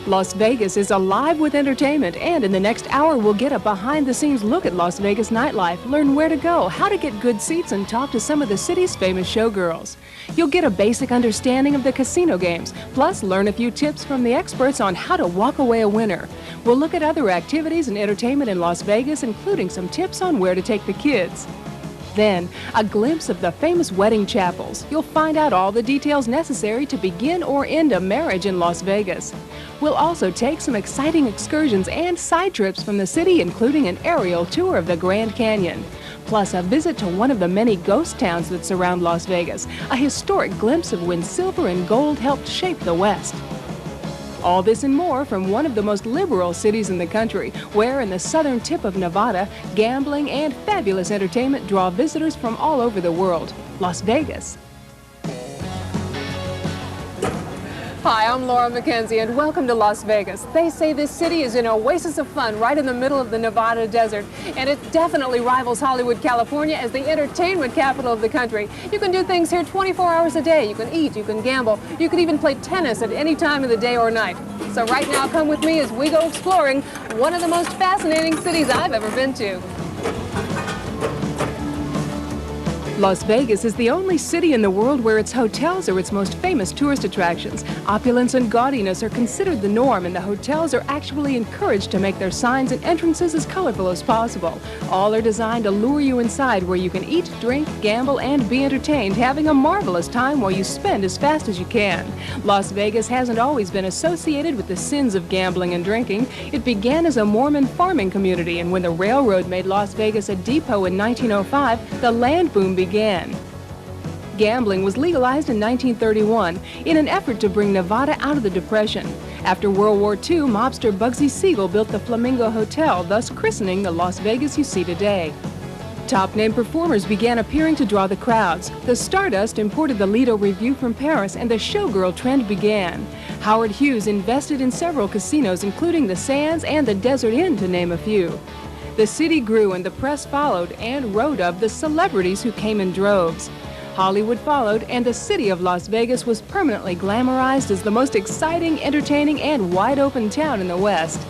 Las Vegas is alive with entertainment, and in the next hour we'll get a behind-the-scenes look at Las Vegas nightlife, learn where to go, how to get good seats, and talk to some of the city's famous showgirls. You'll get a basic understanding of the casino games, plus learn a few tips from the experts on how to walk away a winner. We'll look at other activities and entertainment in Las Vegas, including some tips on where to take the kids. Then, a glimpse of the famous wedding chapels. You'll find out all the details necessary to begin or end a marriage in Las Vegas. We'll also take some exciting excursions and side trips from the city, including an aerial tour of the Grand Canyon. Plus, a visit to one of the many ghost towns that surround Las Vegas, a historic glimpse of when silver and gold helped shape the West. All this and more from one of the most liberal cities in the country, where in the southern tip of Nevada, gambling and fabulous entertainment draw visitors from all over the world. Las Vegas. Hi, I'm McKenzie, and welcome to Las Vegas. They say this city is an oasis of fun right in the middle of the Nevada desert, and it definitely rivals Hollywood, California as the entertainment capital of the country. You can do things here 24 hours a day. You can eat, you can gamble, you can even play tennis at any time of the day or night. So right now, come with me as we go exploring one of the most fascinating cities I've ever been to. Las Vegas is the only city in the world where its hotels are its most famous tourist attractions. Opulence and gaudiness are considered the norm, and the hotels are actually encouraged to make their signs and entrances as colorful as possible. All are designed to lure you inside, where you can eat, drink, gamble, and be entertained, having a marvelous time while you spend as fast as you can. Las Vegas hasn't always been associated with the sins of gambling and drinking. It began as a Mormon farming community, and when the railroad made Las Vegas a depot in 1905, the land boom began. Gambling was legalized in 1931 in an effort to bring Nevada out of the Depression. After World War II, mobster Bugsy Siegel built the Flamingo Hotel, thus christening the Las Vegas you see today. Top-name performers began appearing to draw the crowds. The Stardust imported the Lido Revue from Paris, and the showgirl trend began. Howard Hughes invested in several casinos, including the Sands and the Desert Inn, to name a few. The city grew, and the press followed and wrote of the celebrities who came in droves. Hollywood followed, and the city of Las Vegas was permanently glamorized as the most exciting, entertaining, and wide-open town in the West.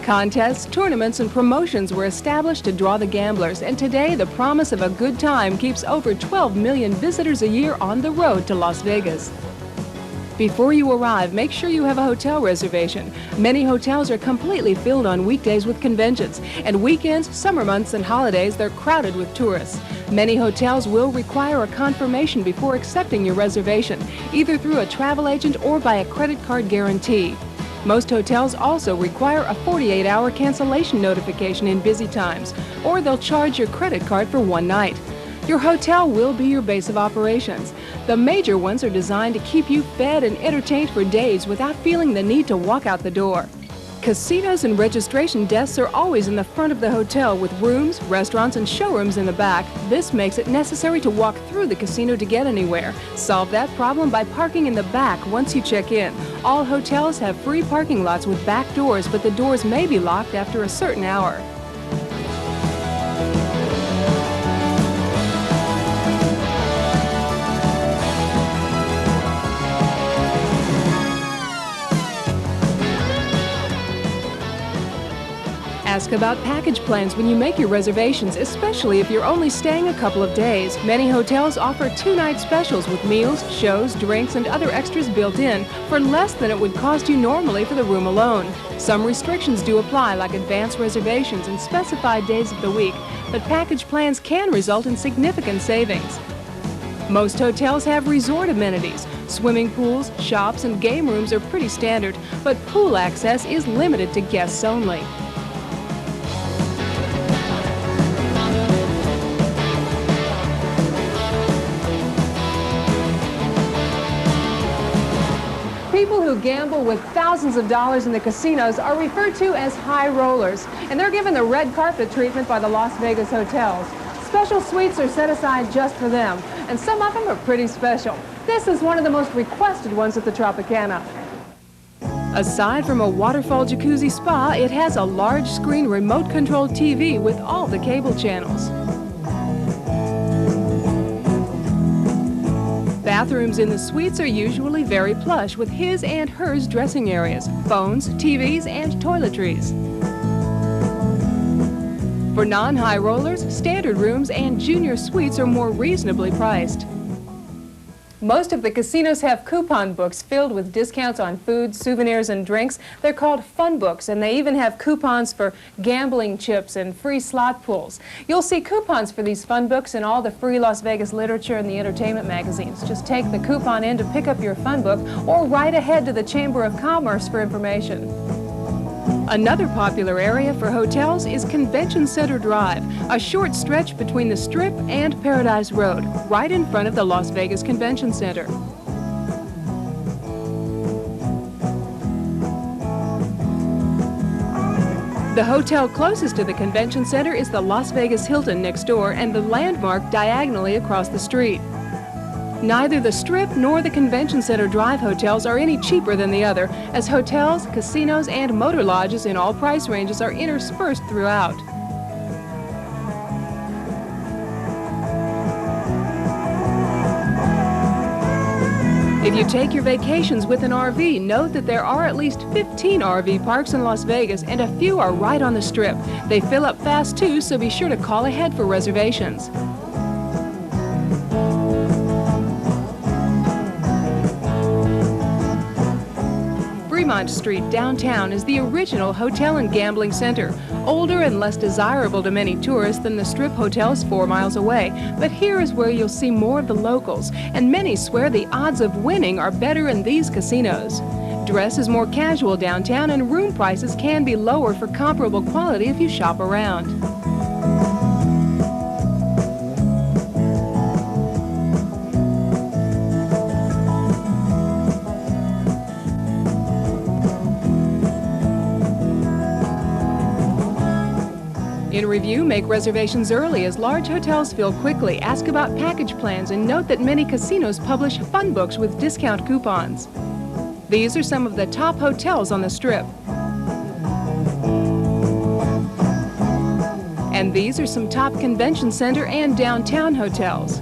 Contests, tournaments, and promotions were established to draw the gamblers, and today the promise of a good time keeps over 12 million visitors a year on the road to Las Vegas. Before you arrive, make sure you have a hotel reservation. Many hotels are completely filled on weekdays with conventions, and weekends, summer months, and holidays, they're crowded with tourists. Many hotels will require a confirmation before accepting your reservation, either through a travel agent or by a credit card guarantee. Most hotels also require a 48-hour cancellation notification in busy times, or they'll charge your credit card for one night. Your hotel will be your base of operations. The major ones are designed to keep you fed and entertained for days without feeling the need to walk out the door. Casinos and registration desks are always in the front of the hotel, with rooms, restaurants, and showrooms in the back. This makes it necessary to walk through the casino to get anywhere. Solve that problem by parking in the back once you check in. All hotels have free parking lots with back doors, but the doors may be locked after a certain hour. Ask about package plans when you make your reservations, especially if you're only staying a couple of days. Many hotels offer two-night specials with meals, shows, drinks, and other extras built in for less than it would cost you normally for the room alone. Some restrictions do apply, like advance reservations and specified days of the week, but package plans can result in significant savings. Most hotels have resort amenities. Swimming pools, shops, and game rooms are pretty standard, but pool access is limited to guests only. People who gamble with thousands of dollars in the casinos are referred to as high rollers, and they're given the red carpet treatment by the Las Vegas hotels. Special suites are set aside just for them, and some of them are pretty special. This is one of the most requested ones at the Tropicana. Aside from a waterfall jacuzzi spa, it has a large screen remote-controlled TV with all the cable channels. Bathrooms in the suites are usually very plush with his and hers dressing areas, phones, TVs, and toiletries. For non-high rollers, standard rooms and junior suites are more reasonably priced. Most of the casinos have coupon books filled with discounts on food, souvenirs, and drinks. They're called fun books, and they even have coupons for gambling chips and free slot pools. You'll see coupons for these fun books in all the free Las Vegas literature and the entertainment magazines. Just take the coupon in to pick up your fun book or write ahead to the Chamber of Commerce for information. Another popular area for hotels is Convention Center Drive, a short stretch between the Strip and Paradise Road, right in front of the Las Vegas Convention Center. The hotel closest to the convention center is the Las Vegas Hilton next door and the Landmark diagonally across the street. Neither the Strip nor the Convention Center Drive hotels are any cheaper than the other, as hotels, casinos, and motor lodges in all price ranges are interspersed throughout. If you take your vacations with an RV, note that there are at least 15 RV parks in Las Vegas, and a few are right on the Strip. They fill up fast too, so be sure to call ahead for reservations. Fremont Street downtown is the original hotel and gambling center, older and less desirable to many tourists than the Strip hotels 4 miles away. But here is where you'll see more of the locals, and many swear the odds of winning are better in these casinos. Dress is more casual downtown, and room prices can be lower for comparable quality if you shop around. In review, make reservations early as large hotels fill quickly. Ask about package plans and note that many casinos publish fun books with discount coupons. These are some of the top hotels on the Strip. And these are some top convention center and downtown hotels.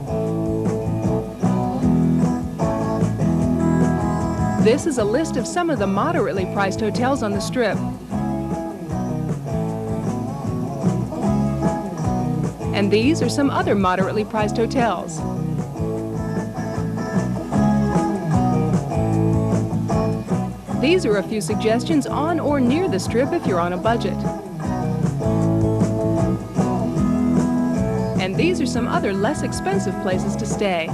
This is a list of some of the moderately priced hotels on the Strip. And these are some other moderately priced hotels. These are a few suggestions on or near the Strip if you're on a budget. And these are some other less expensive places to stay.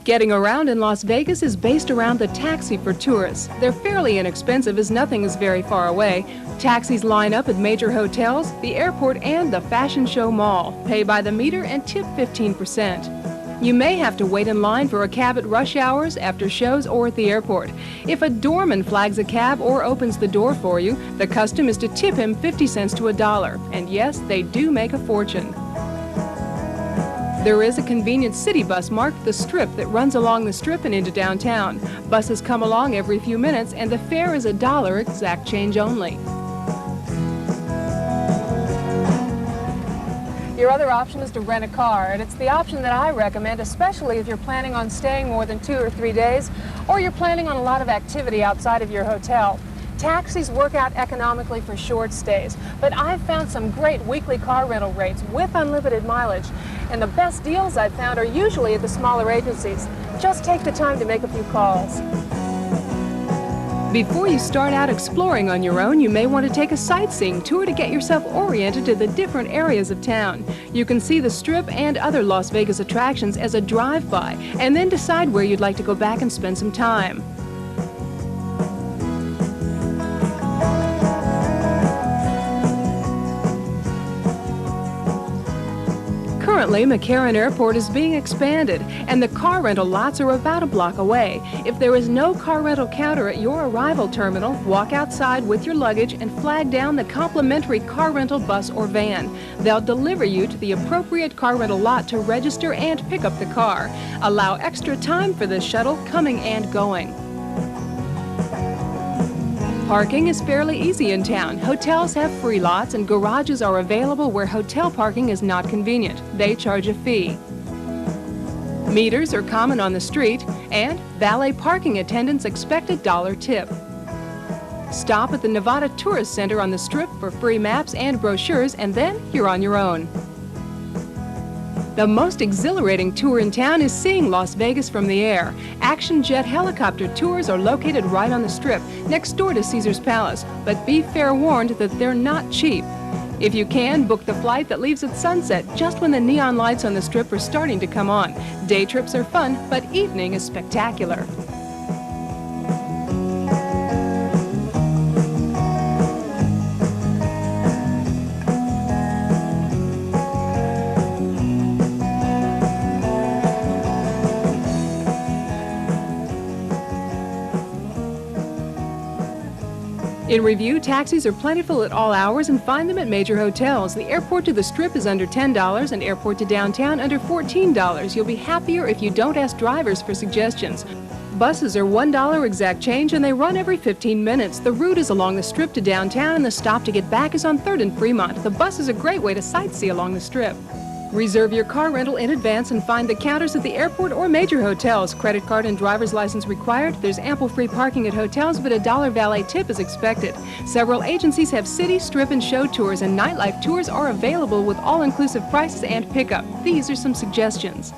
Getting around in Las Vegas is based around the taxi for tourists. They're fairly inexpensive as nothing is very far away. Taxis line up at major hotels, the airport, and the Fashion Show Mall. Pay by the meter and tip 15%. You may have to wait in line for a cab at rush hours, after shows, or at the airport. If a doorman flags a cab or opens the door for you, the custom is to tip him 50 cents to $1. And yes, they do make a fortune. There is a convenient city bus marked the Strip that runs along the Strip and into downtown. Buses come along every few minutes, and the fare is $1, exact change only. Your other option is to rent a car, and it's the option that I recommend, especially if you're planning on staying more than 2 or 3 days, or you're planning on a lot of activity outside of your hotel. Taxis work out economically for short stays, but I've found some great weekly car rental rates with unlimited mileage, and the best deals I've found are usually at the smaller agencies. Just take the time to make a few calls. Before you start out exploring on your own, you may want to take a sightseeing tour to get yourself oriented to the different areas of town. You can see the Strip and other Las Vegas attractions as a drive-by, and then decide where you'd like to go back and spend some time. Currently, McCarran Airport is being expanded, and the car rental lots are about a block away. If there is no car rental counter at your arrival terminal, walk outside with your luggage and flag down the complimentary car rental bus or van. They'll deliver you to the appropriate car rental lot to register and pick up the car. Allow extra time for the shuttle coming and going. Parking is fairly easy in town. Hotels have free lots and garages are available where hotel parking is not convenient. They charge a fee. Meters are common on the street, and valet parking attendants expect a $1 tip. Stop at the Nevada Tourist Center on the Strip for free maps and brochures, and then you're on your own. The most exhilarating tour in town is seeing Las Vegas from the air. Action jet helicopter tours are located right on the Strip, next door to Caesar's Palace, but be fair warned that they're not cheap. If you can, book the flight that leaves at sunset, just when the neon lights on the Strip are starting to come on. Day trips are fun, but evening is spectacular. In review, taxis are plentiful at all hours and find them at major hotels. The airport to the Strip is under $10 and airport to downtown under $14. You'll be happier if you don't ask drivers for suggestions. Buses are $1 exact change and they run every 15 minutes. The route is along the Strip to downtown and the stop to get back is on 3rd and Fremont. The bus is a great way to sightsee along the Strip. Reserve your car rental in advance and find the counters at the airport or major hotels. Credit card and driver's license required. There's ample free parking at hotels, but a $1 valet tip is expected. Several agencies have city, strip, and show tours, and nightlife tours are available with all-inclusive prices and pickup. These are some suggestions.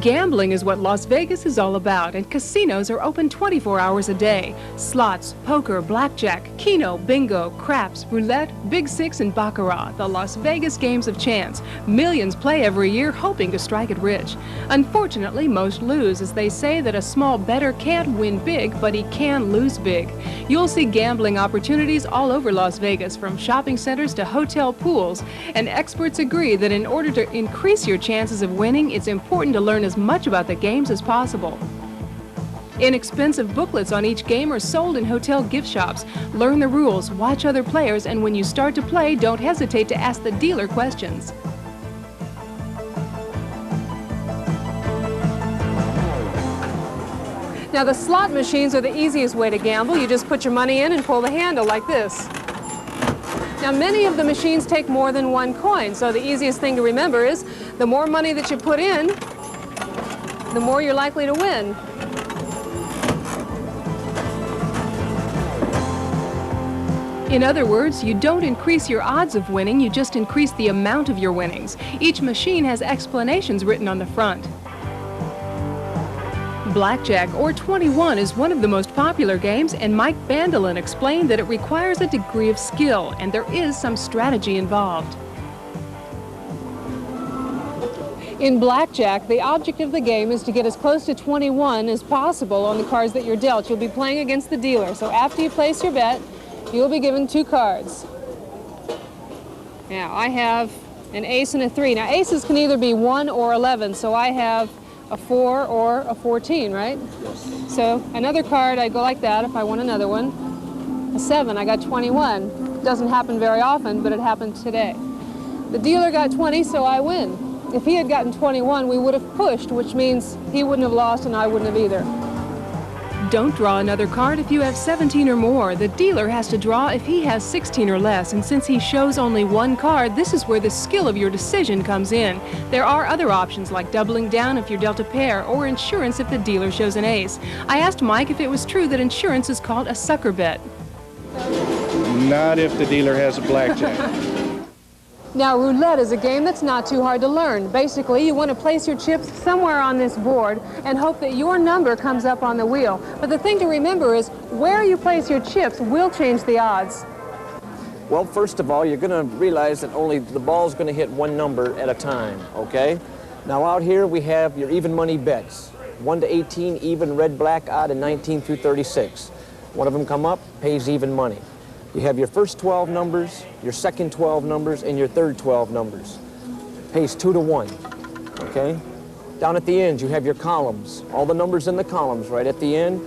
Gambling is what Las Vegas is all about, and casinos are open 24 hours a day. Slots, poker, blackjack, keno, bingo, craps, roulette, Big Six, and baccarat, the Las Vegas games of chance. Millions play every year hoping to strike it rich. Unfortunately, most lose, as they say that a small bettor can't win big, but he can lose big. You'll see gambling opportunities all over Las Vegas, from shopping centers to hotel pools, and experts agree that in order to increase your chances of winning, it's important to learn as much about the games as possible. Inexpensive booklets on each game are sold in hotel gift shops. Learn the rules, watch other players, and when you start to play, don't hesitate to ask the dealer questions. Now, the slot machines are the easiest way to gamble. You just put your money in and pull the handle like this. Now, many of the machines take more than one coin, so the easiest thing to remember is the more money that you put in, the more you're likely to win. In other words, you don't increase your odds of winning, you just increase the amount of your winnings. Each machine has explanations written on the front. Blackjack, or 21, is one of the most popular games, and Mike Bandelin explained that it requires a degree of skill, and there is some strategy involved. In blackjack, the object of the game is to get as close to 21 as possible on the cards that you're dealt. You'll be playing against the dealer, so after you place your bet, you'll be given 2 cards. Now, I have an ace and a 3. Now, aces can either be 1 or 11, so I have a 4 or a 14, right? Yes. So another card, I'd go like that if I want another one. A 7, I got 21. Doesn't happen very often, but it happened today. The dealer got 20, so I win. If he had gotten 21, we would have pushed, which means he wouldn't have lost and I wouldn't have either. Don't draw another card if you have 17 or more. The dealer has to draw if he has 16 or less, and since he shows only 1 card, this is where the skill of your decision comes in. There are other options like doubling down if you're dealt a pair, or insurance if the dealer shows an ace. I asked Mike if it was true that insurance is called a sucker bet. Not if the dealer has a blackjack. Now, roulette is a game that's not too hard to learn. Basically, you want to place your chips somewhere on this board and hope that your number comes up on the wheel. But the thing to remember is where you place your chips will change the odds. Well, first of all, you're going to realize that only the ball's going to hit one number at a time, okay? Now, out here we have your even money bets. 1 to 18, even, red, black, odd, and 19 through 36. One of them come up, pays even money. You have your first 12 numbers, your second 12 numbers, and your third 12 numbers. Pays 2 to 1, okay? Down at the end, you have your columns. All the numbers in the columns right at the end.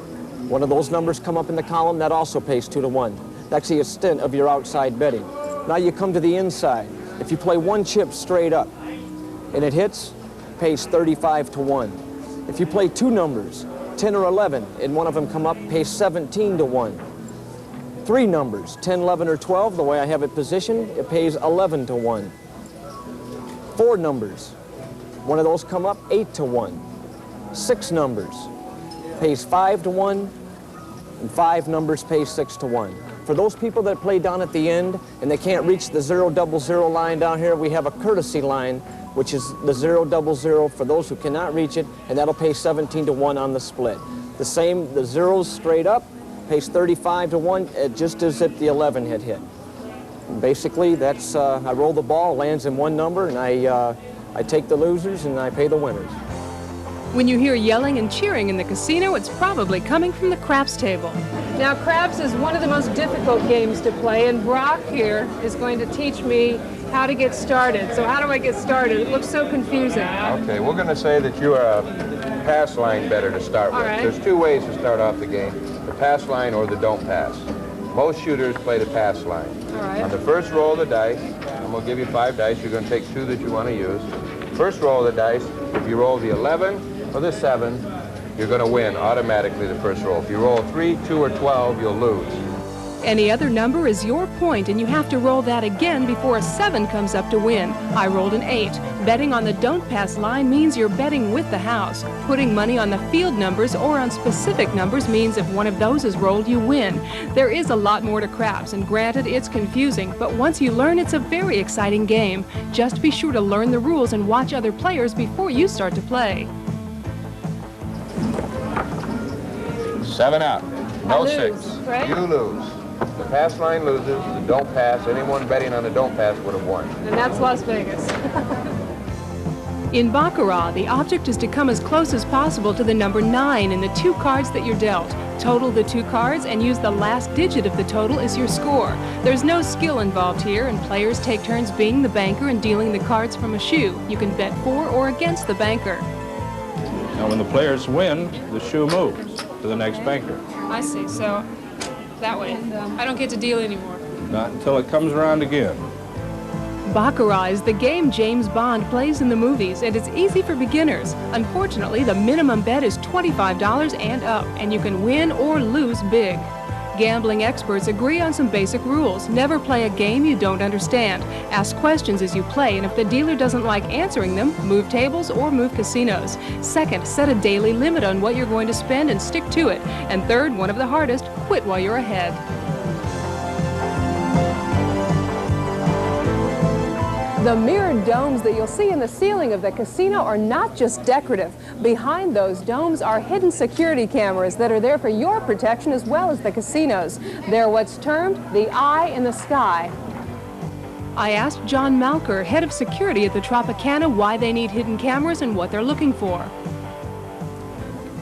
One of those numbers come up in the column, that also pays 2 to 1. That's the extent of your outside betting. Now you come to the inside. If you play 1 chip straight up and it hits, pays 35 to 1. If you play 2 numbers 10 or 11, and one of them come up, pays 17 to 1. 3 numbers, 10, 11, or 12, the way I have it positioned, it pays 11 to 1. 4 numbers, one of those come up, 8 to 1. 6 numbers, pays 5 to 1, and 5 numbers pays 6 to 1. For those people that play down at the end and they can't reach the 000 line down here, we have a courtesy line, which is the 000 for those who cannot reach it, and that'll pay 17 to 1 on the split. The same, the zeros straight up, pays 35 to 1, just as if the 11 had hit. And basically, that's, I roll the ball, lands in one number, and I take the losers and I pay the winners. When you hear yelling and cheering in the casino, it's probably coming from the craps table. Now, craps is one of the most difficult games to play, and Brock here is going to teach me how to get started. So how do I get started? It looks so confusing. Okay, we're going to say that you are a pass line better to start with. right. There's 2 ways to start off the game, the pass line or the don't pass. Most shooters play the pass line. All right. On the first roll of the dice, I'm going to give you 5 dice. You're going to take 2 that you want to use. First roll of the dice, if you roll the 11 or the 7, you're going to win automatically the first roll. If you roll 3, 2, or 12, you'll lose. Any other number is your point, and you have to roll that again before a 7 comes up to win. I rolled an 8. Betting on the don't pass line means you're betting with the house. Putting money on the field numbers or on specific numbers means if one of those is rolled, you win. There is a lot more to craps, and granted, it's confusing, but once you learn, it's a very exciting game. Just be sure to learn the rules and watch other players before you start to play. 7 out. No I lose, 6. right? You lose. The pass line loses. The don't pass. Anyone betting on the don't pass would have won. And that's Las Vegas. In Baccarat, the object is to come as close as possible to the number 9 in the 2 cards that you're dealt. Total the 2 cards and use the last digit of the total as your score. There's no skill involved here, and players take turns being the banker and dealing the cards from a shoe. You can bet for or against the banker. Now, when the players win, the shoe moves to the next banker. I see, so that way. I don't get to deal anymore. Not until it comes around again. Baccarat is the game James Bond plays in the movies, and it's easy for beginners. Unfortunately, the minimum bet is $25 and up, and you can win or lose big. Gambling experts agree on some basic rules. Never play a game you don't understand. Ask questions as you play, and if the dealer doesn't like answering them, move tables or move casinos. Second, set a daily limit on what you're going to spend and stick to it. And third, one of the hardest, quit while you're ahead. The mirrored domes that you'll see in the ceiling of the casino are not just decorative. Behind those domes are hidden security cameras that are there for your protection as well as the casino's. They're what's termed the eye in the sky. I asked John Malker, head of security at the Tropicana, why they need hidden cameras and what they're looking for.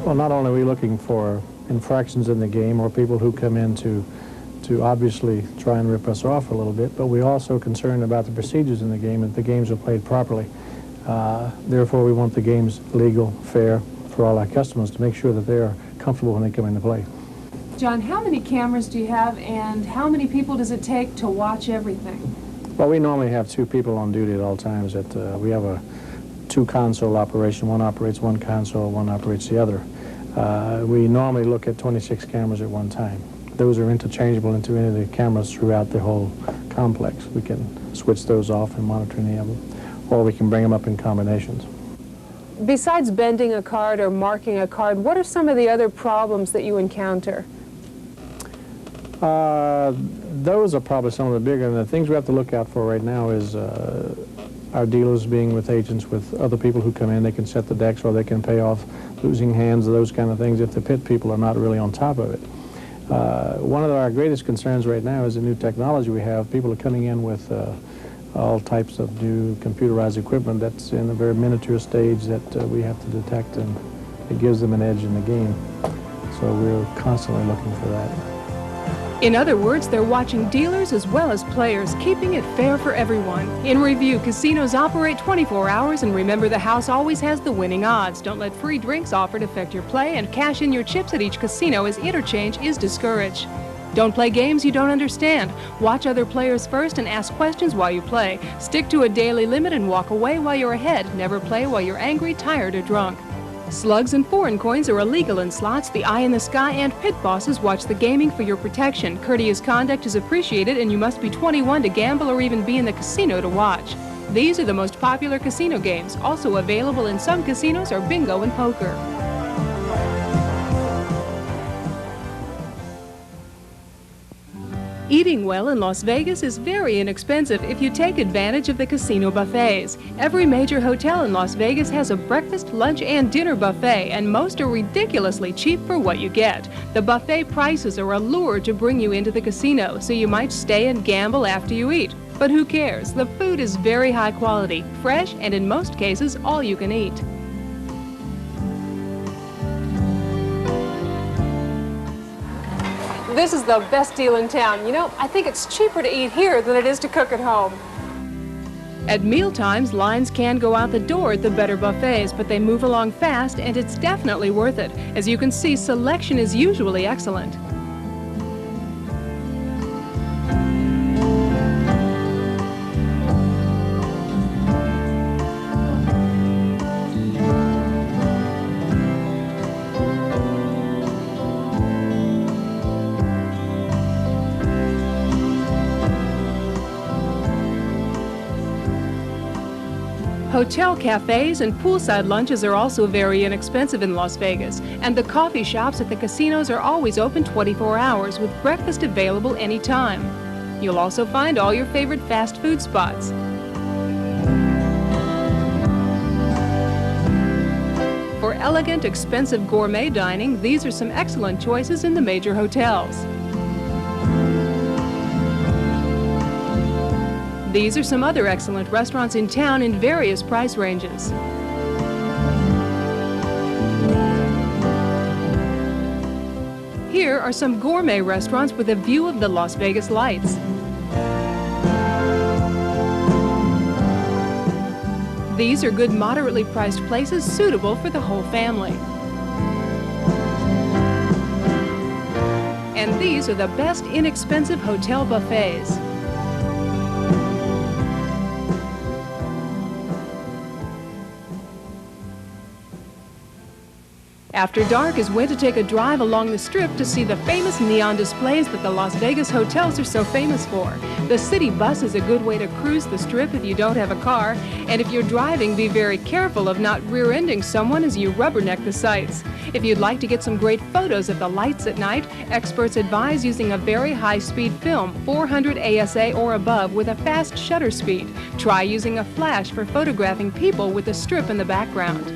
Well, not only are we looking for infractions in the game or people who come in to obviously try and rip us off a little bit, but we're also concerned about the procedures in the game, that the games are played properly. Therefore, we want the games legal, fair for all our customers to make sure that they are comfortable when they come into play. John, how many cameras do you have, and how many people does it take to watch everything? Well, we normally have 2 people on duty at all times. We have a 2-console operation. One operates one console, one operates the other. We normally look at 26 cameras at one time. Those are interchangeable into any of the cameras throughout the whole complex. We can switch those off and monitor any of them, or we can bring them up in combinations. Besides bending a card or marking a card, what are some of the other problems that you encounter? Those are probably some of the bigger. And the things we have to look out for right now is our dealers being with agents with other people who come in. They can set the decks, or they can pay off losing hands, those kind of things, if the pit people are not really on top of it. One of our greatest concerns right now is the new technology we have. People are coming in with all types of new computerized equipment that's in a very miniature stage that we have to detect, and it gives them an edge in the game. So we're constantly looking for that. In other words, they're watching dealers as well as players, keeping it fair for everyone. In review, casinos operate 24 hours, and remember, the house always has the winning odds. Don't let free drinks offered affect your play, and cash in your chips at each casino, as interchange is discouraged. Don't play games you don't understand. Watch other players first and ask questions while you play. Stick to a daily limit and walk away while you're ahead. Never play while you're angry, tired, or drunk. Slugs and foreign coins are illegal in slots. The eye in the sky and pit bosses watch the gaming for your protection. Courteous conduct is appreciated, and you must be 21 to gamble or even be in the casino to watch. These are the most popular casino games. Also available in some casinos are bingo and poker. Eating well in Las Vegas is very inexpensive if you take advantage of the casino buffets. Every major hotel in Las Vegas has a breakfast, lunch, and dinner buffet, and most are ridiculously cheap for what you get. The buffet prices are a lure to bring you into the casino, so you might stay and gamble after you eat. But who cares? The food is very high quality, fresh, and in most cases, all you can eat. This is the best deal in town. You know, I think it's cheaper to eat here than it is to cook at home. At mealtimes, lines can go out the door at the better buffets, but they move along fast, and it's definitely worth it. As you can see, selection is usually excellent. Hotel cafes and poolside lunches are also very inexpensive in Las Vegas, and the coffee shops at the casinos are always open 24 hours with breakfast available anytime. You'll also find all your favorite fast food spots. For elegant, expensive gourmet dining, these are some excellent choices in the major hotels. These are some other excellent restaurants in town in various price ranges. Here are some gourmet restaurants with a view of the Las Vegas lights. These are good, moderately priced places suitable for the whole family. And these are the best inexpensive hotel buffets. After dark is when to take a drive along the Strip to see the famous neon displays that the Las Vegas hotels are so famous for. The city bus is a good way to cruise the Strip if you don't have a car, and if you're driving, be very careful of not rear-ending someone as you rubberneck the sights. If you'd like to get some great photos of the lights at night, experts advise using a very high-speed film, 400 ASA or above, with a fast shutter speed. Try using a flash for photographing people with the Strip in the background.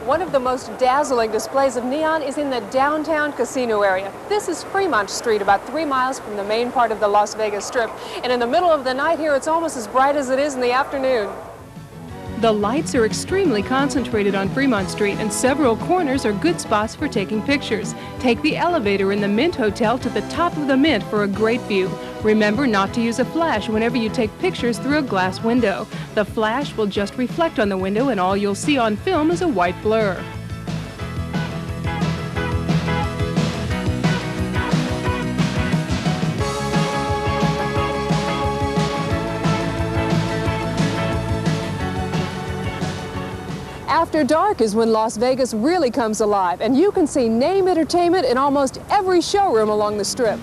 One of the most dazzling displays of neon is in the downtown casino area. This is Fremont Street, about 3 miles from the main part of the Las Vegas Strip. And in the middle of the night here, it's almost as bright as it is in the afternoon. The lights are extremely concentrated on Fremont Street, and several corners are good spots for taking pictures. Take the elevator in the Mint Hotel to the top of the Mint for a great view. Remember not to use a flash whenever you take pictures through a glass window. The flash will just reflect on the window, and all you'll see on film is a white blur. After dark is when Las Vegas really comes alive, and you can see name entertainment in almost every showroom along the Strip.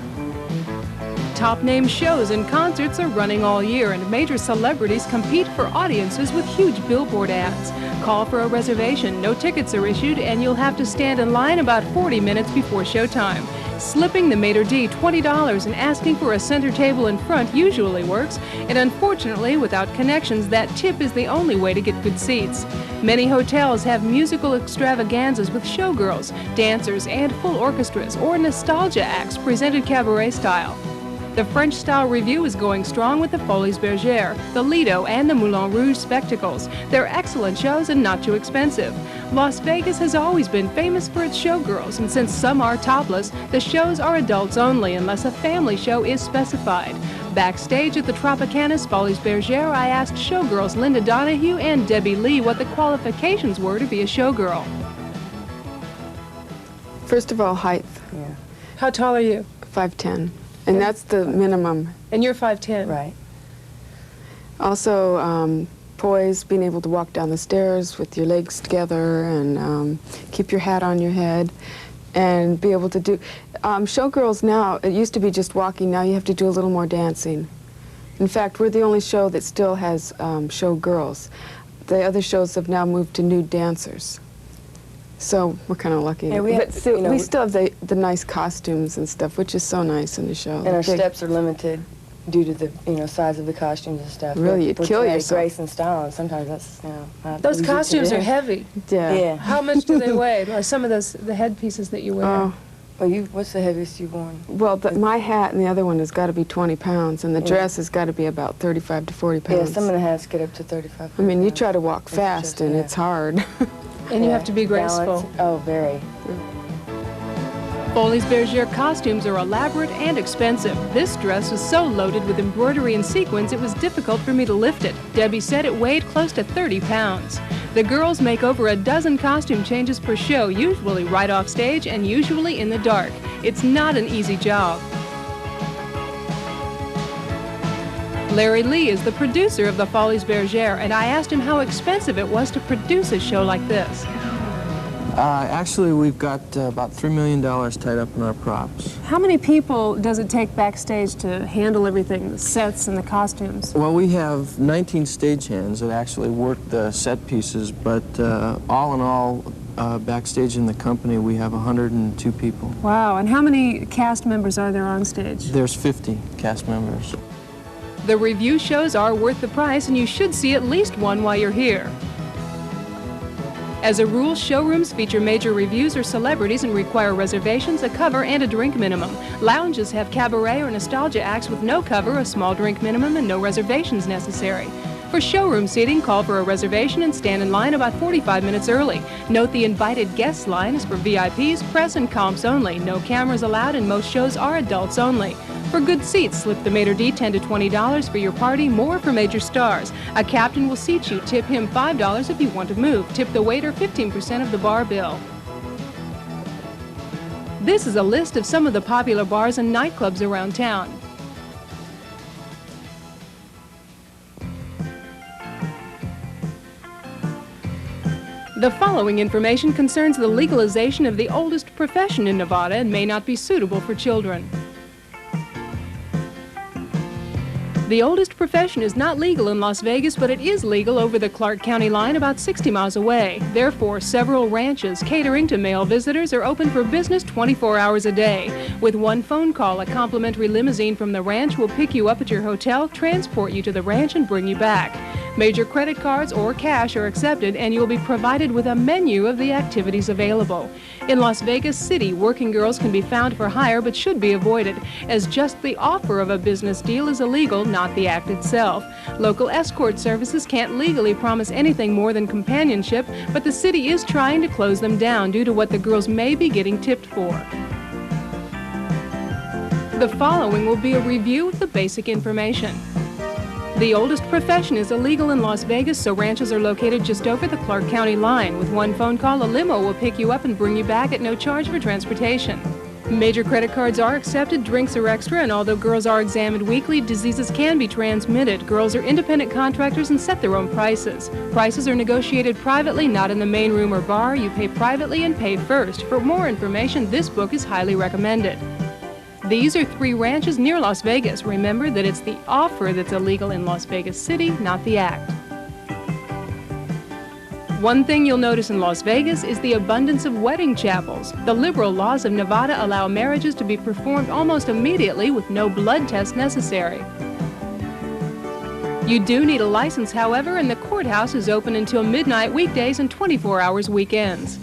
Top-name shows and concerts are running all year, and major celebrities compete for audiences with huge billboard ads. Call for a reservation, no tickets are issued, and you'll have to stand in line about 40 minutes before showtime. Slipping the maitre d' $20 and asking for a center table in front usually works, and unfortunately, without connections, that tip is the only way to get good seats. Many hotels have musical extravaganzas with showgirls, dancers, and full orchestras, or nostalgia acts presented cabaret style. The French-style review is going strong with the Folies Bergère, the Lido, and the Moulin Rouge spectacles. They're excellent shows and not too expensive. Las Vegas has always been famous for its showgirls, and since some are topless, the shows are adults only unless a family show is specified. Backstage at the Tropicana's Folies Bergère, I asked showgirls Linda Donahue and Debbie Lee what the qualifications were to be a showgirl. First of all, height. Yeah. How tall are you? 5'10". And that's the minimum. And you're 5'10". Right. Also, poise, being able to walk down the stairs with your legs together and keep your hat on your head and be able to do... showgirls now, it used to be just walking, now you have to do a little more dancing. In fact, we're the only show that still has showgirls. The other shows have now moved to nude dancers. So we're kind of lucky. Yeah, we but have, still, you know, we still have the nice costumes and stuff, which is so nice in the show. And our steps are limited due to the size of the costumes and stuff. Really, you'd kill yourself. Grace and style, and sometimes that's not Those easy to costumes do. are heavy. Yeah. Yeah. How much do they weigh? Like some of the headpieces that you wear. Oh, Well, what's the heaviest you've worn? well, my hat and the other one has got to be 20 pounds, and the dress has got to be about 35 to 40 pounds. Yeah, some of the hats get up to 35. I mean, you pounds. try to walk It's fast, just- and yeah. it's hard. And you have to be Balance. graceful. Oh, very. Folies Bergère costumes are elaborate and expensive. This dress was so loaded with embroidery and sequins it was difficult for me to lift it. Debbie said it weighed close to 30 pounds. The girls make over a dozen costume changes per show, usually right off stage and usually in the dark. It's not an easy job. Larry Lee is the producer of the Folies Bergère, and I asked him how expensive it was to produce a show like this. Actually, we've got about $3 million tied up in our props. How many people does it take backstage to handle everything, the sets and the costumes? Well, we have 19 stagehands that actually work the set pieces, but all in all, backstage in the company, we have 102 people. Wow, and how many cast members are there on stage? There's 50 cast members. The review shows are worth the price, and you should see at least one while you're here. As a rule, showrooms feature major reviews or celebrities and require reservations, a cover, and a drink minimum. Lounges have cabaret or nostalgia acts with no cover, a small drink minimum, and no reservations necessary. For showroom seating, call for a reservation and stand in line about 45 minutes early. Note the invited guests line is for VIPs, press, and comps only. No cameras allowed, and most shows are adults only. For good seats, slip the maitre d' $10 to $20 for your party, more for major stars. A captain will seat you. Tip him $5 if you want to move. Tip the waiter 15% of the bar bill. This is a list of some of the popular bars and nightclubs around town. The following information concerns the legalization of the oldest profession in Nevada and may not be suitable for children. The oldest profession is not legal in Las Vegas, but it is legal over the Clark County line about 60 miles away. Therefore, several ranches catering to male visitors are open for business 24 hours a day. With one phone call, a complimentary limousine from the ranch will pick you up at your hotel, transport you to the ranch, and bring you back. Major credit cards or cash are accepted, and you'll be provided with a menu of the activities available. In Las Vegas City, working girls can be found for hire but should be avoided, as just the offer of a business deal is illegal, not the act itself. Local escort services can't legally promise anything more than companionship, but the city is trying to close them down due to what the girls may be getting tipped for. The following will be a review of the basic information. The oldest profession is illegal in Las Vegas, so ranches are located just over the Clark County line. With one phone call, a limo will pick you up and bring you back at no charge for transportation. Major credit cards are accepted, drinks are extra, and although girls are examined weekly, diseases can be transmitted. Girls are independent contractors and set their own prices. Prices are negotiated privately, not in the main room or bar. You pay privately and pay first. For more information, this book is highly recommended. These are 3 ranches near Las Vegas. Remember that it's the offer that's illegal in Las Vegas City, not the act. One thing you'll notice in Las Vegas is the abundance of wedding chapels. The liberal laws of Nevada allow marriages to be performed almost immediately with no blood test necessary. You do need a license, however, and the courthouse is open until midnight weekdays and 24 hours weekends.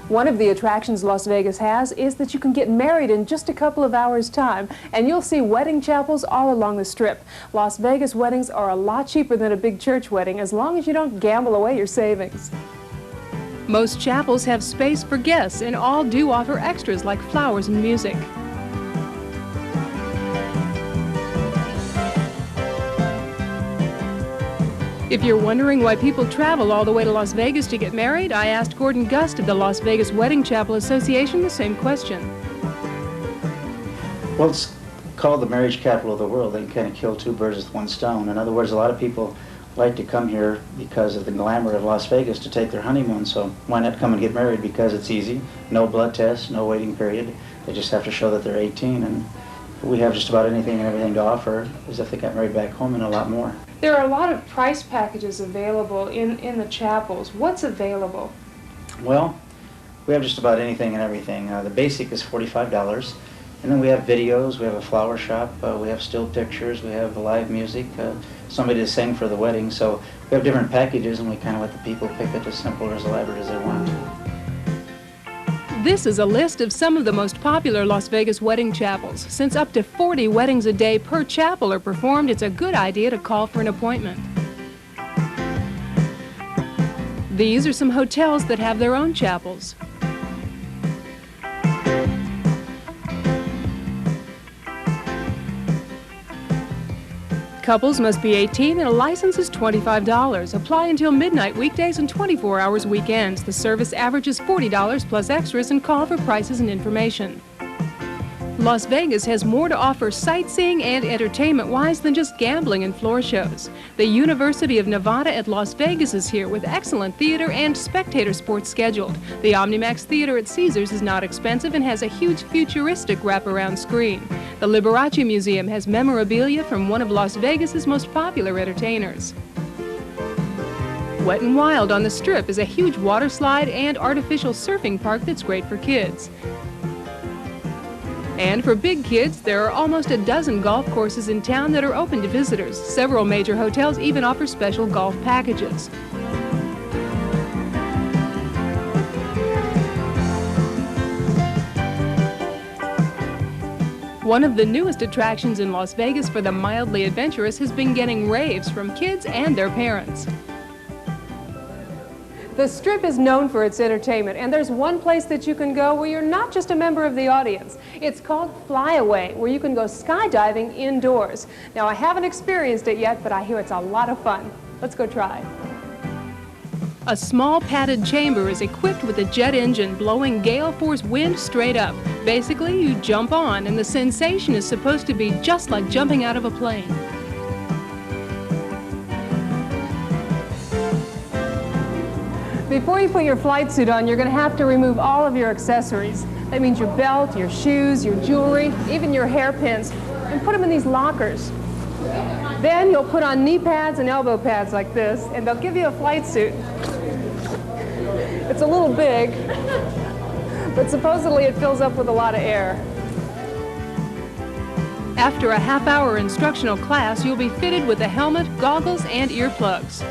One of the attractions Las Vegas has is that you can get married in just a couple of hours' time, and you'll see wedding chapels all along the Strip. Las Vegas weddings are a lot cheaper than a big church wedding, as long as you don't gamble away your savings. Most chapels have space for guests, and all do offer extras like flowers and music. If you're wondering why people travel all the way to Las Vegas to get married, I asked Gordon Gust of the Las Vegas Wedding Chapel Association the same question. Well, it's called the marriage capital of the world. They kind of kill two birds with one stone. In other words, a lot of people like to come here because of the glamour of Las Vegas to take their honeymoon, so why not come and get married? Because it's easy, no blood test, no waiting period. They just have to show that they're 18, and we have just about anything and everything to offer as if they got married back home, and a lot more. There are a lot of price packages available in the chapels. What's available? Well, we have just about anything and everything. The basic is $45, and then we have videos, we have a flower shop, we have still pictures, we have live music, somebody to sing for the wedding. So we have different packages, and we kind of let the people pick it as simple or as elaborate as they want. This is a list of some of the most popular Las Vegas wedding chapels. Since up to 40 weddings a day per chapel are performed, it's a good idea to call for an appointment. These are some hotels that have their own chapels. Couples must be 18 and a license is $25. Apply until midnight weekdays and 24 hours weekends. The service averages $40 plus extras, and call for prices and information. Las Vegas has more to offer sightseeing and entertainment-wise than just gambling and floor shows. The University of Nevada at Las Vegas is here with excellent theater and spectator sports scheduled. The OmniMax Theater at Caesars is not expensive and has a huge futuristic wraparound screen. The Liberace Museum has memorabilia from one of Las Vegas's most popular entertainers. Wet 'n Wild on the Strip is a huge water slide and artificial surfing park that's great for kids. And for big kids, there are almost a dozen golf courses in town that are open to visitors. Several major hotels even offer special golf packages. One of the newest attractions in Las Vegas for the mildly adventurous has been getting raves from kids and their parents. The Strip is known for its entertainment, and there's one place that you can go where you're not just a member of the audience. It's called Flyaway, where you can go skydiving indoors. Now, I haven't experienced it yet, but I hear it's a lot of fun. Let's go try. A small padded chamber is equipped with a jet engine blowing gale force wind straight up. Basically, you jump on, and the sensation is supposed to be just like jumping out of a plane. Before you put your flight suit on, you're going to have to remove all of your accessories. That means your belt, your shoes, your jewelry, even your hairpins, and put them in these lockers. Then you'll put on knee pads and elbow pads like this, and they'll give you a flight suit. It's a little big, but supposedly it fills up with a lot of air. After a half-hour instructional class, you'll be fitted with a helmet, goggles, and earplugs.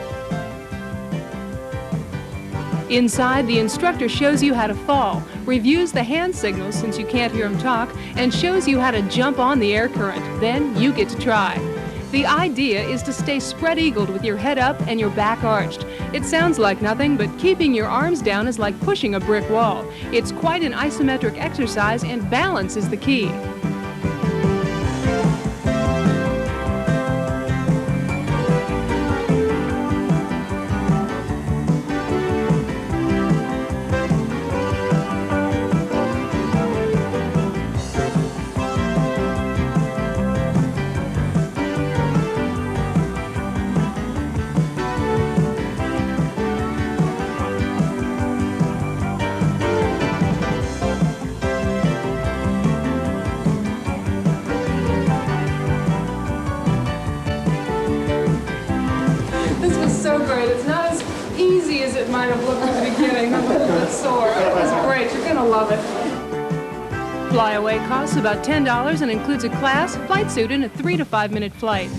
Inside, the instructor shows you how to fall, reviews the hand signals since you can't hear him talk, and shows you how to jump on the air current. Then you get to try. The idea is to stay spread-eagled with your head up and your back arched. It sounds like nothing, but keeping your arms down is like pushing a brick wall. It's quite an isometric exercise, and balance is the key. it. It's not as easy as it might have looked at the beginning. I'm a little bit sore. It was great. You're going to love it. Flyaway costs about $10 and includes a class, flight suit, and a 3 to 5 minute flight.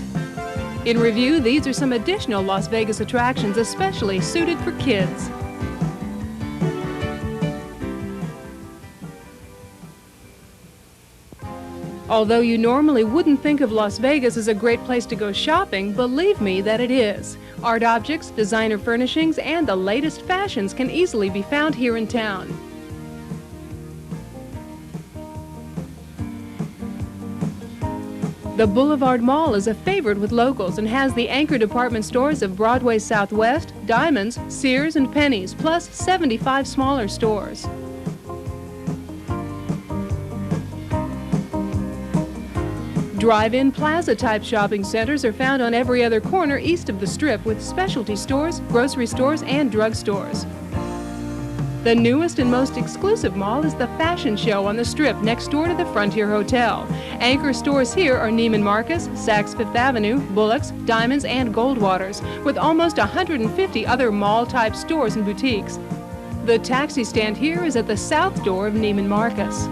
In review, these are some additional Las Vegas attractions especially suited for kids. Although you normally wouldn't think of Las Vegas as a great place to go shopping, believe me that it is. Art objects, designer furnishings, and the latest fashions can easily be found here in town. The Boulevard Mall is a favorite with locals and has the anchor department stores of Broadway Southwest, Diamonds, Sears, and Penny's, plus 75 smaller stores. Drive-in plaza-type shopping centers are found on every other corner east of the Strip with specialty stores, grocery stores, and drugstores. The newest and most exclusive mall is the Fashion Show on the Strip next door to the Frontier Hotel. Anchor stores here are Neiman Marcus, Saks Fifth Avenue, Bullock's, Diamonds, and Goldwater's, with almost 150 other mall-type stores and boutiques. The taxi stand here is at the south door of Neiman Marcus.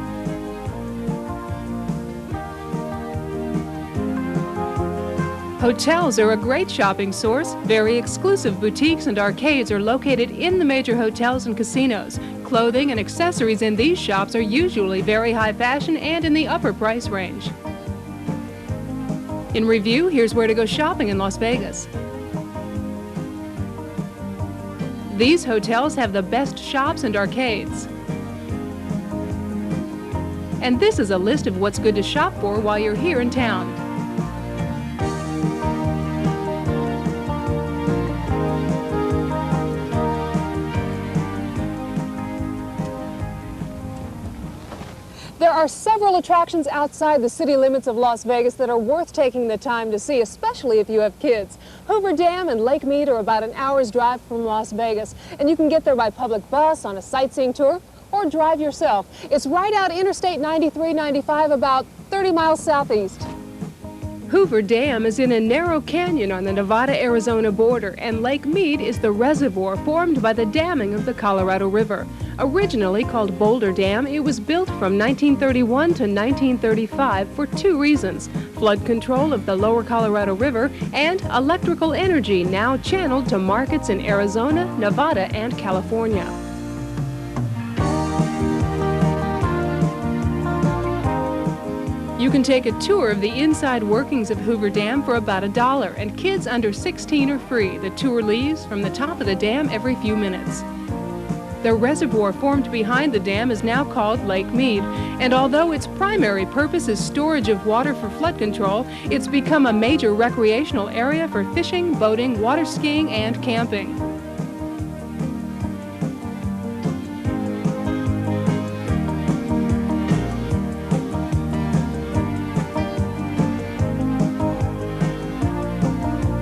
Hotels are a great shopping source. Very exclusive boutiques and arcades are located in the major hotels and casinos. Clothing and accessories in these shops are usually very high fashion and in the upper price range. In review, here's where to go shopping in Las Vegas. These hotels have the best shops and arcades. And this is a list of what's good to shop for while you're here in town. There are several attractions outside the city limits of Las Vegas that are worth taking the time to see, especially if you have kids. Hoover Dam and Lake Mead are about an hour's drive from Las Vegas, and you can get there by public bus, on a sightseeing tour, or drive yourself. It's right out Interstate 93-95, about 30 miles southeast. Hoover Dam is in a narrow canyon on the Nevada-Arizona border, and Lake Mead is the reservoir formed by the damming of the Colorado River. Originally called Boulder Dam, it was built from 1931 to 1935 for two reasons: flood control of the lower Colorado River and electrical energy now channeled to markets in Arizona, Nevada, and California. You can take a tour of the inside workings of Hoover Dam for about $1, and kids under 16 are free. The tour leaves from the top of the dam every few minutes. The reservoir formed behind the dam is now called Lake Mead, and although its primary purpose is storage of water for flood control, it's become a major recreational area for fishing, boating, water skiing, and camping.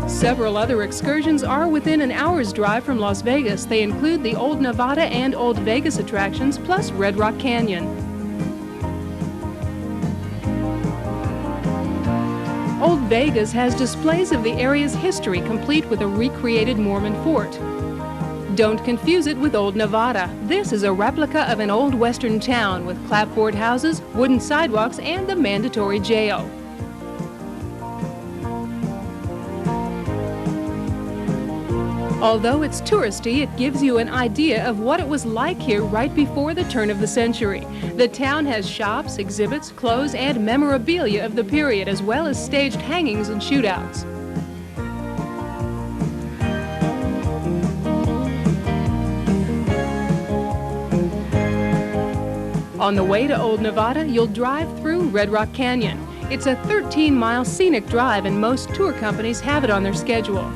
Several other excursions are within an hour's drive from Las Vegas. They include the Old Nevada and Old Vegas attractions, plus Red Rock Canyon. Old Vegas has displays of the area's history, complete with a recreated Mormon fort. Don't confuse it with Old Nevada. This is a replica of an old western town with clapboard houses, wooden sidewalks, and the mandatory jail. Although it's touristy, it gives you an idea of what it was like here right before the turn of the century. The town has shops, exhibits, clothes, and memorabilia of the period, as well as staged hangings and shootouts. On the way to Old Nevada, you'll drive through Red Rock Canyon. It's a 13-mile scenic drive, and most tour companies have it on their schedule.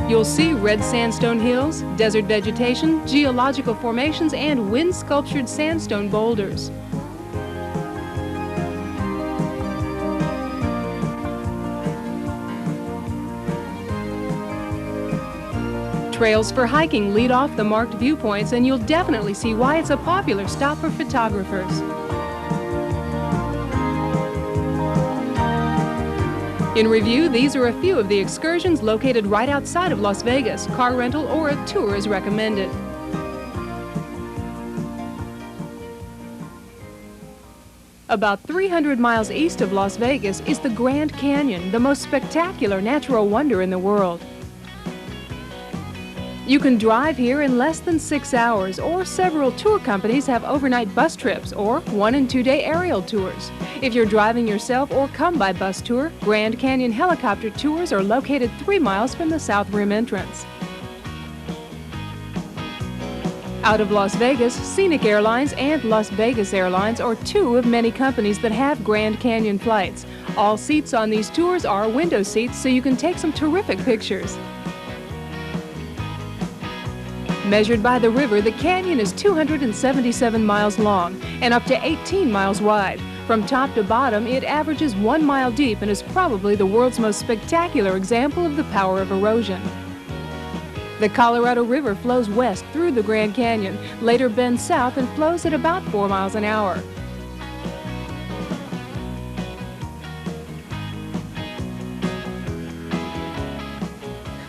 You'll see red sandstone hills, desert vegetation, geological formations, and wind-sculptured sandstone boulders. Trails for hiking lead off the marked viewpoints, and you'll definitely see why it's a popular stop for photographers. In review, these are a few of the excursions located right outside of Las Vegas. Car rental or a tour is recommended. About 300 miles east of Las Vegas is the Grand Canyon, the most spectacular natural wonder in the world. You can drive here in less than 6 hours, or several tour companies have overnight bus trips or 1- and 2-day aerial tours. If you're driving yourself or come by bus tour, Grand Canyon helicopter tours are located 3 miles from the South Rim entrance. Out of Las Vegas, Scenic Airlines and Las Vegas Airlines are 2 of many companies that have Grand Canyon flights. All seats on these tours are window seats, so you can take some terrific pictures. Measured by the river, the canyon is 277 miles long and up to 18 miles wide. From top to bottom, it averages 1 mile deep and is probably the world's most spectacular example of the power of erosion. The Colorado River flows west through the Grand Canyon, later bends south and flows at about 4 miles an hour.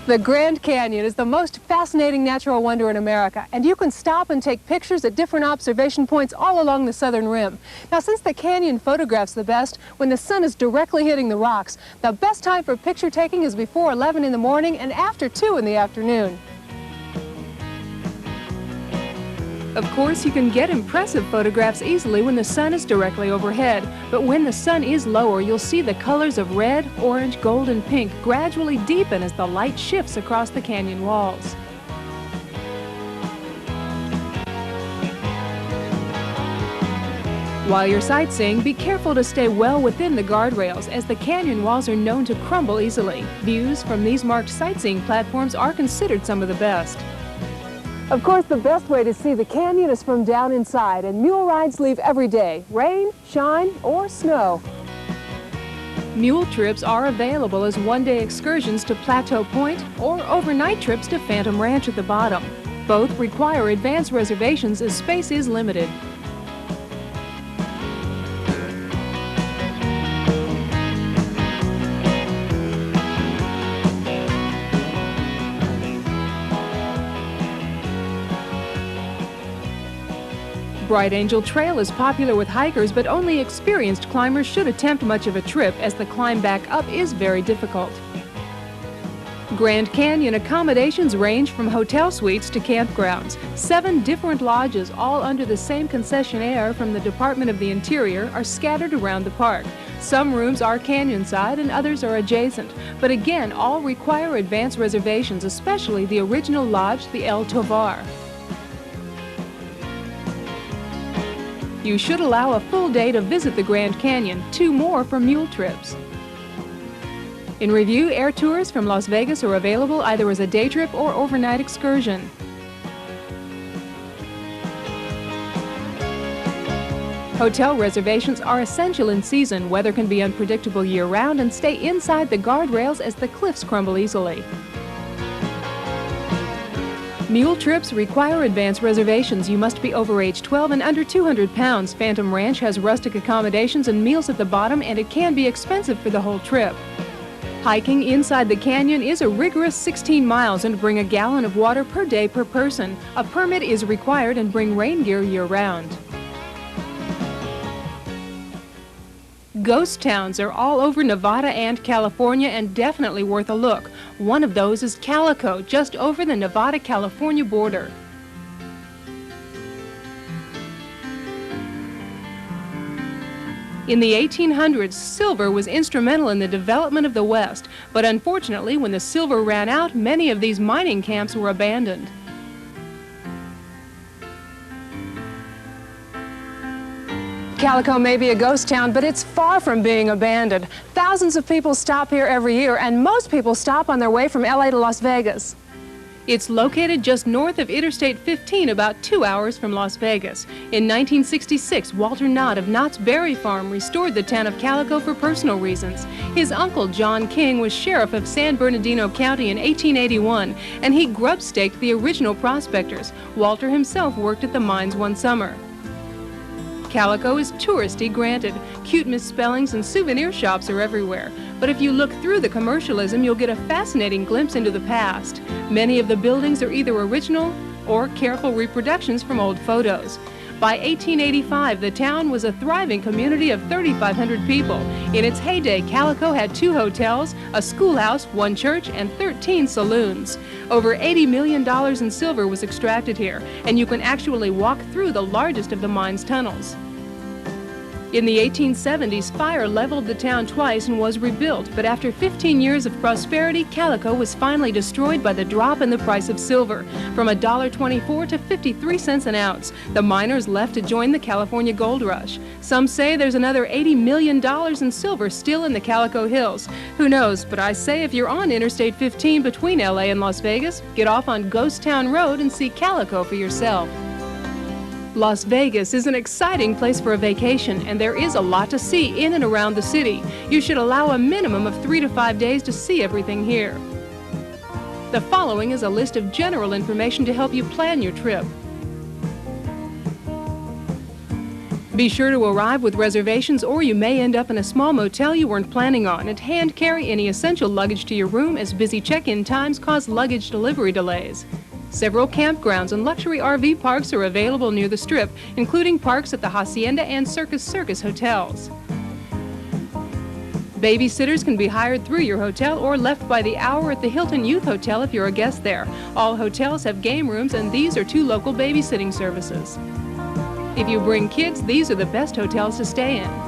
The Grand Canyon is the most fascinating natural wonder in America, and you can stop and take pictures at different observation points all along the southern rim. Now, since the canyon photographs the best when the sun is directly hitting the rocks, the best time for picture taking is before 11 in the morning and after 2 in the afternoon. Of course, you can get impressive photographs easily when the sun is directly overhead, but when the sun is lower, you'll see the colors of red, orange, gold, and pink gradually deepen as the light shifts across the canyon walls. While you're sightseeing, be careful to stay well within the guardrails, as the canyon walls are known to crumble easily. Views from these marked sightseeing platforms are considered some of the best. Of course, the best way to see the canyon is from down inside, and mule rides leave every day, rain, shine, or snow. Mule trips are available as one-day excursions to Plateau Point or overnight trips to Phantom Ranch at the bottom. Both require advance reservations as space is limited. Bright Angel Trail is popular with hikers, but only experienced climbers should attempt much of a trip, as the climb back up is very difficult. Grand Canyon accommodations range from hotel suites to campgrounds. 7 different lodges, all under the same concessionaire from the Department of the Interior, are scattered around the park. Some rooms are canyon-side and others are adjacent, but again, all require advance reservations, especially the original lodge, the El Tovar. You should allow a full day to visit the Grand Canyon, 2 more for mule trips. In review, air tours from Las Vegas are available either as a day trip or overnight excursion. Hotel reservations are essential in season. Weather can be unpredictable year-round, and stay inside the guardrails as the cliffs crumble easily. Mule trips require advance reservations. You must be over age 12 and under 200 pounds. Phantom Ranch has rustic accommodations and meals at the bottom, and it can be expensive for the whole trip. Hiking inside the canyon is a rigorous 16 miles and bring a gallon of water per day per person. A permit is required and bring rain gear year-round. Ghost towns are all over Nevada and California, and definitely worth a look. One of those is Calico, just over the Nevada-California border. In the 1800s, silver was instrumental in the development of the West, but unfortunately, when the silver ran out, many of these mining camps were abandoned. Calico may be a ghost town, but it's far from being abandoned. Thousands of people stop here every year, and most people stop on their way from LA to Las Vegas. It's located just north of Interstate 15, about 2 hours from Las Vegas. In 1966, Walter Knott of Knott's Berry Farm restored the town of Calico for personal reasons. His uncle, John King, was sheriff of San Bernardino County in 1881, and he grub-staked the original prospectors. Walter himself worked at the mines one summer. Calico is touristy, granted. Cute misspellings and souvenir shops are everywhere. But if you look through the commercialism, you'll get a fascinating glimpse into the past. Many of the buildings are either original or careful reproductions from old photos. By 1885, the town was a thriving community of 3,500 people. In its heyday, Calico had 2 hotels, a schoolhouse, 1 church, and 13 saloons. Over $80 million in silver was extracted here, and you can actually walk through the largest of the mine's tunnels. In the 1870s, fire leveled the town twice and was rebuilt, but after 15 years of prosperity, Calico was finally destroyed by the drop in the price of silver, from $1.24 to 53 cents an ounce. The miners left to join the California gold rush. Some say there's another $80 million in silver still in the Calico Hills. Who knows, but I say if you're on Interstate 15 between LA and Las Vegas, get off on Ghost Town Road and see Calico for yourself. Las Vegas is an exciting place for a vacation, and there is a lot to see in and around the city. You should allow a minimum of 3 to 5 days to see everything here. The following is a list of general information to help you plan your trip. Be sure to arrive with reservations, or you may end up in a small motel you weren't planning on, and hand carry any essential luggage to your room, as busy check-in times cause luggage delivery delays. Several campgrounds and luxury RV parks are available near the Strip, including parks at the Hacienda and Circus hotels. Babysitters can be hired through your hotel or left by the hour at the Hilton Youth Hotel if you're a guest there. All hotels have game rooms, and these are 2 local babysitting services. If you bring kids, these are the best hotels to stay in.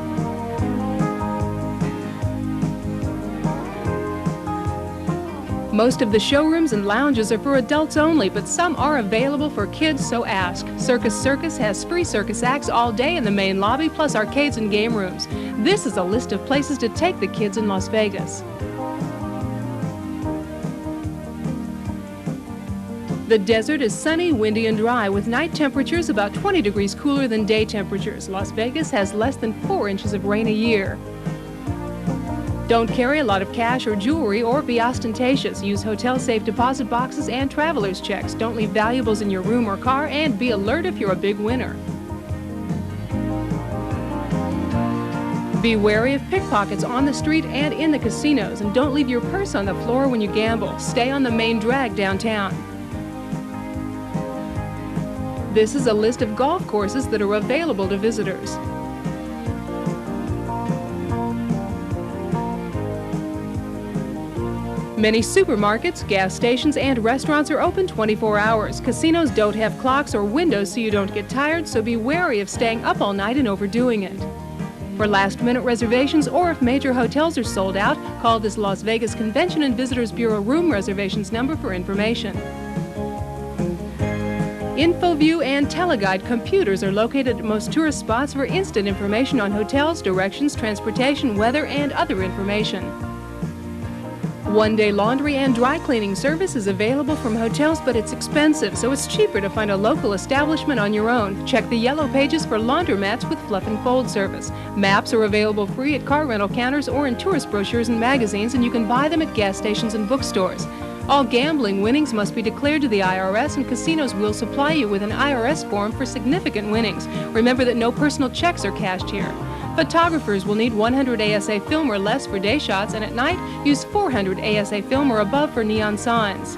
Most of the showrooms and lounges are for adults only, but some are available for kids, so ask. Circus has free circus acts all day in the main lobby, plus arcades and game rooms. This is a list of places to take the kids in Las Vegas. The desert is sunny, windy, and dry, with night temperatures about 20 degrees cooler than day temperatures. Las Vegas has less than 4 inches of rain a year. Don't carry a lot of cash or jewelry or be ostentatious. Use hotel-safe deposit boxes and traveler's checks. Don't leave valuables in your room or car, and be alert if you're a big winner. Be wary of pickpockets on the street and in the casinos, and don't leave your purse on the floor when you gamble. Stay on the main drag downtown. This is a list of golf courses that are available to visitors. Many supermarkets, gas stations, and restaurants are open 24 hours. Casinos don't have clocks or windows so you don't get tired, so be wary of staying up all night and overdoing it. For last-minute reservations, or if major hotels are sold out, call this Las Vegas Convention and Visitors Bureau room reservations number for information. InfoView and Teleguide computers are located at most tourist spots for instant information on hotels, directions, transportation, weather, and other information. One-day laundry and dry cleaning service is available from hotels, but it's expensive, so it's cheaper to find a local establishment on your own. Check the yellow pages for laundromats with fluff and fold service. Maps are available free at car rental counters or in tourist brochures and magazines, and you can buy them at gas stations and bookstores. All gambling winnings must be declared to the IRS, and casinos will supply you with an IRS form for significant winnings. Remember that no personal checks are cashed here. Photographers will need 100 ASA film or less for day shots, and at night, use 400 ASA film or above for neon signs.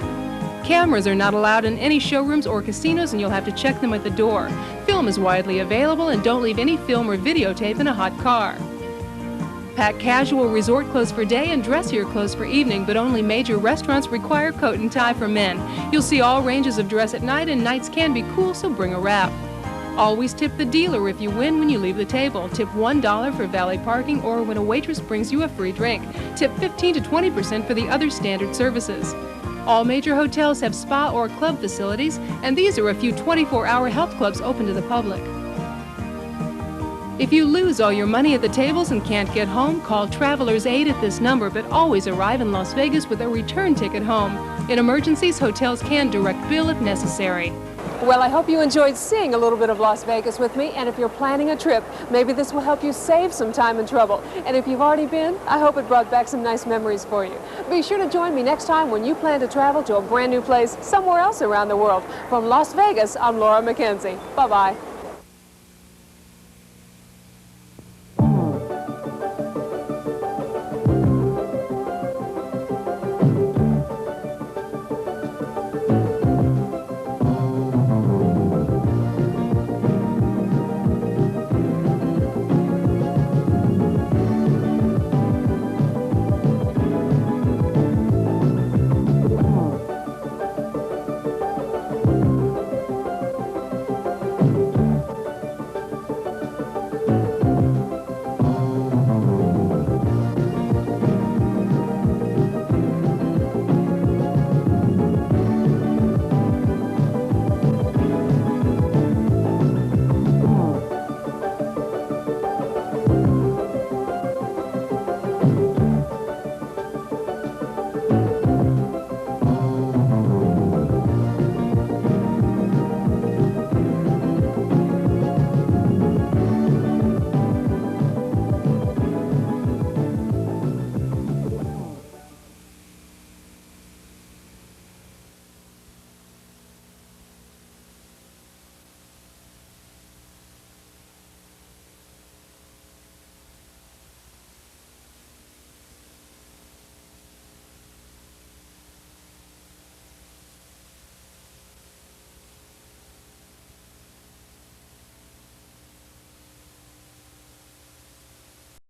Cameras are not allowed in any showrooms or casinos, and you'll have to check them at the door. Film is widely available, and don't leave any film or videotape in a hot car. Pack casual resort clothes for day and dressier clothes for evening, but only major restaurants require coat and tie for men. You'll see all ranges of dress at night, and nights can be cool, so bring a wrap. Always tip the dealer if you win when you leave the table. Tip $1 for valet parking or when a waitress brings you a free drink. Tip 15 to 20% for the other standard services. All major hotels have spa or club facilities, and these are a few 24-hour health clubs open to the public. If you lose all your money at the tables and can't get home, call Traveler's Aid at this number, but always arrive in Las Vegas with a return ticket home. In emergencies, hotels can direct bill if necessary. Well, I hope you enjoyed seeing a little bit of Las Vegas with me, and if you're planning a trip, maybe this will help you save some time and trouble. And if you've already been, I hope it brought back some nice memories for you. Be sure to join me next time when you plan to travel to a brand new place somewhere else around the world. From Las Vegas, I'm Laura McKenzie. Bye-bye.